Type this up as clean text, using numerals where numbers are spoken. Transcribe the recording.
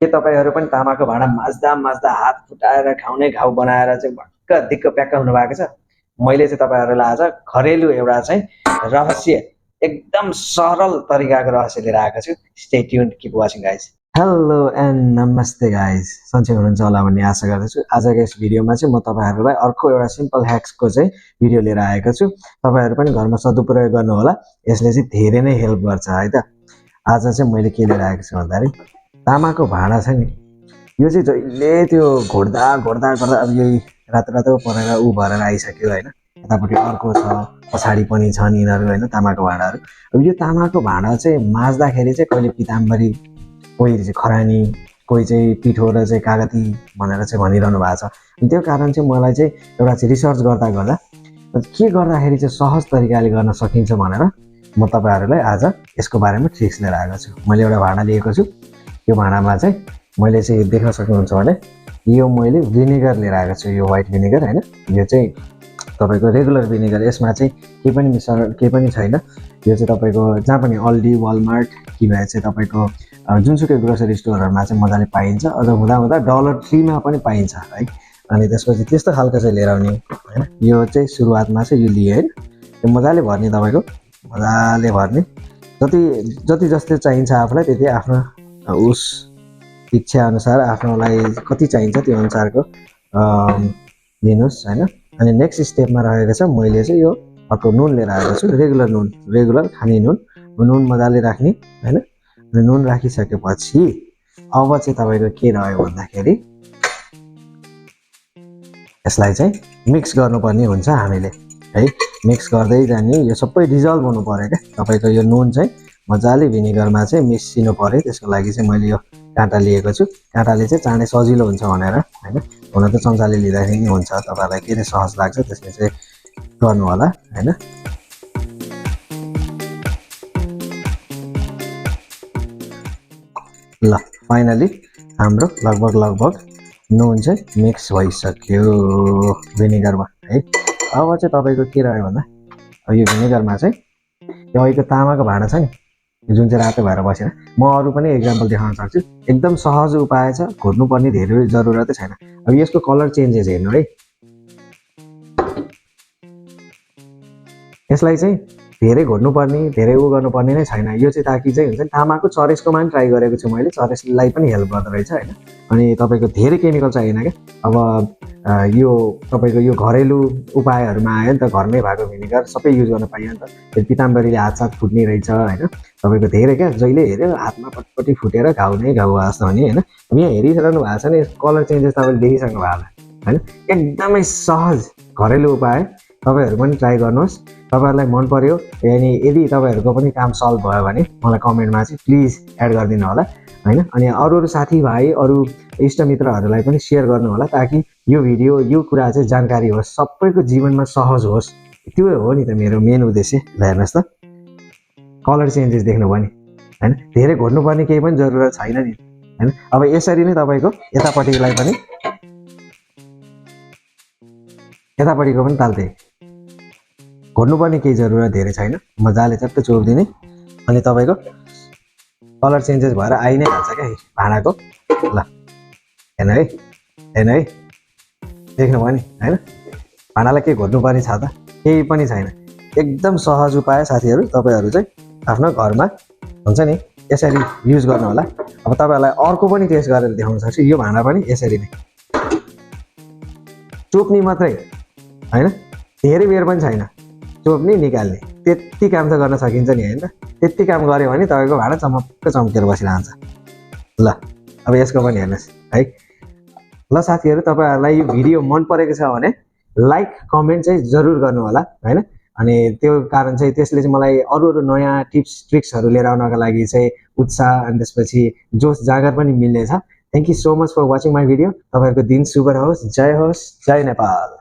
के तपाईहरु पनि तामाको भाँडा माझ्दा माझ्दा हात फुटाएर घाउने घाउ बनाएर चाहिँ भक्क दिक्क प्याक्क हुनु भएको छ? मैले चाहिँ तपाईहरुलाई आज घरेलु एउटा चाहिँ रहस्य एकदम सरल तरिकाको रहस्य लिएर आएको छु। Stay tuned, keep watching guys. Hello and नमस्ते गाइज, सन्चै हुनुहुन्छ होला भन्ने आशा गर्दछु। आजको यस भिडियोमा चाहिँ म तपाईहरुलाई अर्को एउटा सिम्पल ह्याक्सको चाहिँ भिडियो लिएर आएको छु। तपाईहरु पनि घरमा सदुपयोग गर्नु होला, यसले चाहिँ धेरै नै हेल्प गर्छ है त। आज चाहिँ मैले के लिएर आएको छु भन्दाखेरि तामाको भाँडा छ नि, यो चाहिँ जहिले त्यो घोड्दा घोड्दा गर्दा अब यही रातो परेर उ भरेर आइसक्यो हैन। यतापट्टि अर्को छ, पछाडि पनि छन् यिनीहरू हैन तामाको भाँडाहरू। अब यो तामाको भाँडा चाहिँ माझ्दाखेरि चाहिँ कहिले पिताम्बरी, कोही चाहिँ खरानी, कोही चाहिँ पिठो र चाहिँ कागती भनेर चाहिँ भनिरहनु भएको छ। त्यो कारण चाहिँ मलाई चाहिँ एउटा चाहिँ रिसर्च गर्दा गर्दा के गर्दाखेरि चाहिँ सहज तरिकाले गर्न सकिन्छ भनेर म तपाईहरुलाई आज यसको बारेमा ट्रिक्स लिएर आएको छु। मैले एउटा भाँडा लिएको छु। यो भाँडामा चाहिँ मैले चाहिँ देख्न सक्नुहुन्छ भने यो मैले भिनेगर लिएर आएको छु। यो व्हाइट भिनेगर हैन, यो चाहिँ तपाईको रेगुलर भिनेगर। यसमा चाहिँ केही पनि छैन। यो चाहिँ तपाईको जहाँ पनि अल्डी, वालमार्ट कि भए चाहिँ तपाईको जुनसुकै ग्रोसरी स्टोरहरुमा चाहिँ मजाले पाइन्छ। अझ हुँदा हुँदा $3 मा पनि पाइन्छ है। अनि त्यसपछि त्यस्तो खालको चाहिँ लिएर आउने हैन। यो चाहिँ सुरुवातमा चाहिँ यो लिए हैन, यो मजाले भर्ने, तपाईको मजाले भर्ने। जति जस्तो चाहिन्छ आफुलाई त्यति आफ्नो उस इच्छा अनुसार आफ्नोलाई कति चाहिन्छ त्यो अनुसारको लिनुस् हैन। अनि नेक्स्ट स्टेपमा रहेको छ मैले चाहिँ यो अर्को नुन लिएर आएको छु। रेगुलर नुन, रेगुलर खाने नुन मजाले राख्ने हैन। नुन राखिसकेपछि अब चाहिँ तपाईको के रह्यो भन्दाखेरि यसलाई चाहिँ मिक्स गर्नुपर्ने हुन्छ हामीले है। मिक्स गर्दै जाने, यो सबै डिजल्भ हुनु पर्यो के। तपाईको यो नुन चाहिँ मजाले भिनेगरमा चाहिँ मिसिनु पर्यो। त्यसको लागि चाहिँ मैले यो काँटा लिएको छु। काँटाले चाहिँ चाँडै सजिलो हुन्छ भनेर हैन। हुन त चम्चाले लिँदाखेरि नि हुन्छ, तपाईहरुलाई के चाहिँ सहज लाग्छ त्यसले चाहिँ गर्नु होला हैन। ल फाइनली हाम्रो लगभग नुन चाहिँ मिक्स भइसक्यो भिनेगरमा है। अब चाहिँ तपाईको के रह्यो भन्दा यो भिनेगरमा चाहिँ यो अहिलेको तामाको भाँडा छ नि, जुन चाहिँ रातो भएर बसेन। म अरू पनि एक्जाम्पल देखाउन सक्छु। एकदम सहज उपाय छ, घोट्नुपर्ने धेरै जरुरतै छैन। अब यसको कलर चेन्जेस हेर्नु है। यसलाई चाहिँ धेरै घोट्नुपर्ने, धेरै गर्नुपर्ने नै छैन। यो चाहिँ ताकि चाहिँ हुन्छ नि तामाको चरेसकोमा पनि ट्राई गरेको छु मैले, चरेसलाई पनि हेल्प गर्दो रहेछ हैन। अनि तपाईको धेरै केमिकल चाहिएन क्या। अब यो तपाईको यो घरेलु उपायहरुमा आयो नि त, घरमै भएको भिनेगर सबै युज गर्न पाइयो नि त। फेरि पिताम्बरीले हातसाथ फुट्ने रहेछ हैन। तपाईको धेरै क्या, जहिले हेर्यो हातमा पटपटी फुटेर घाउ नै घाउ आस्तो भने हैन। अब यहाँ हेरिरहनु भएको छ नि, कलर चेन्जेस तपाईले देखिसक्नु भएको होला हैन। एकदमै सहज घरेलु उपाय, तपाईहरु पनि ट्राई गर्नुहोस्। तपाईहरुलाई मन पर्यो अनि यदि तपाईहरुको पनि काम सल्भ भयो भने मलाई कमेन्टमा चाहिँ प्लिज एड गरिदिनु होला हैन। अनि अरू साथीभाइ, अरू इष्टमित्रहरूलाई पनि सेयर गर्नु होला ताकि यो भिडियो, यो कुरा चाहिँ जानकारी होस्, सबैको जीवनमा सहज होस्। त्यो हो नि त मेरो मेन उद्देश्य। ल हेर्नुहोस् त, कलर चेन्जेस देख्नुभयो नि हैन। धेरै घोट्नुपर्ने केही पनि जरुरत छैन नि हैन। अब यसरी नै तपाईको यतापट्टिलाई पनि, यतापट्टिको पनि ताल्दै घोट्नुपर्ने केही जरुरत धेरै छैन। मजाले चट्ट चोपिदिने अनि तपाईको कलर चेन्जेस भएर आइ नै हाल्छ क्या भाँडाको। ल हेर्नु है, देख्नुभयो नि हैन। भाँडालाई के घोट्नुपर्ने छ त, केही पनि छैन। एकदम सहज उपाय साथीहरु। तपाईहरु चाहिँ आफ्नो घरमा हुन्छ नि यसरी युज गर्नु होला। अब तपाईहरुलाई अर्को पनि टेस्ट गरेर देखाउन सक्छु। यो भाँडा पनि यसरी नै चोप्नी मात्रै हैन, धेरै बेर पनि छैन। चोप्ने निकाल्ने त्यति काम त गर्न सकिन्छ नि हैन। त्यति काम गर्यो भने तपाईको भाँडा चमक्क चम्केर बसिरहन्छ। ल अब यसको पनि हेर्नुस् है। ल साथीहरु, तपाईहरुलाई यो भिडियो मन परेको छ भने लाइक कमेन्ट चाहिँ जरुर गर्नु होला हैन। अनि त्यो कारण चाहिँ त्यसले चाहिँ मलाई अरू नयाँ टिप्स ट्रिक्सहरु लिएर आउनका लागि चाहिँ उत्साह अनि त्यसपछि जोश जागर पनि मिल्नेछ। Thank you so much for watching my video. तपाईहरुको दिन शुभ रहोस्। जय होस्, जय नेपाल।